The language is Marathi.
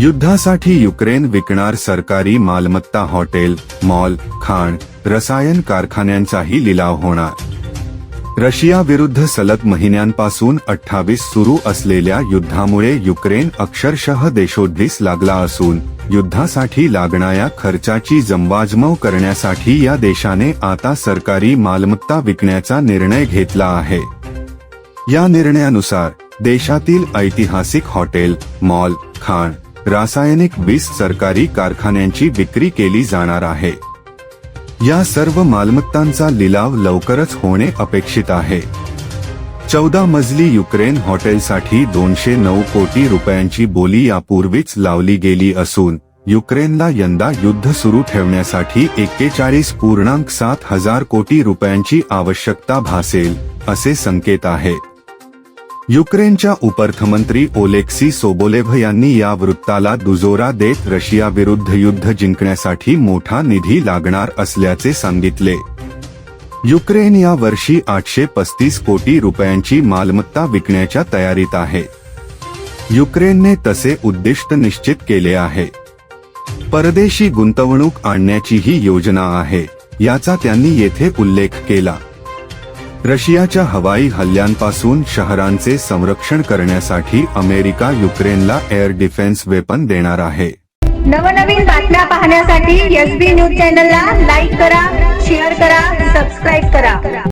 युद्धासाठी युक्रेन विकणार सरकारी मालमत्ता, हॉटेल, मॉल, खाण, रसायन कारखान्यांचाही लिलाव होणार। रशिया विरुद्ध सलग महिन्यांपासून 28 सुरू असलेल्या युद्धामुळे युक्रेन अक्षरशः देशोधडीस लागला असून युद्धासाठी लागणाऱ्या खर्चाची जमवाजमव करण्यासाठी या देशाने आता सरकारी मालमत्ता विकण्याचा निर्णय घेतला आहे। या निर्णयानुसार देशातील ऐतिहासिक हॉटेल, मॉल, खाण, रासायनिक, वीज, सरकारी कारखान्यांची विक्री केली जाणार आहे। या सर्व मालमत्तांचा लिलाव लवकरच होणे अपेक्षित आहे। 14 मजली युक्रेन हॉटेलसाठी 209 कोटी रुपयांची बोली यापूर्वीच लावली गेली असून युक्रेनला यंदा युद्ध सुरू ठेवण्यासाठी 41.7 हजार कोटी रुपयांची आवश्यकता भासेल असे संकेत आहेत। युक्रेनच्या उपअर्थमंत्री ओलेक्सी सोबोलेव्ह यांनी या वृत्ताला दुजोरा देत रशिया विरुद्ध युद्ध जिंकण्यासाठी मोठा निधी लागणार असल्याचे सांगितले। युक्रेन या वर्षी 835 कोटी रुपयांची मालमत्ता विकण्याच्या तयारीत आहे। युक्रेनने तसे उद्दिष्ट निश्चित केले आहे। परदेशी गुंतवणूक आणण्याचीही योजना आहे, याचा त्यांनी येथे उल्लेख केला। रशियाच्या हवाई हल्ल्यांपासून शहरांचे संरक्षण करण्यासाठी अमेरिका युक्रेनला एअर डिफेन्स वेपन देणार आहे। नवनवीन बातम्या पाहण्यासाठी एसबी न्यूज चॅनलला लाईक करा, शेअर करा, सबस्क्राईब करा।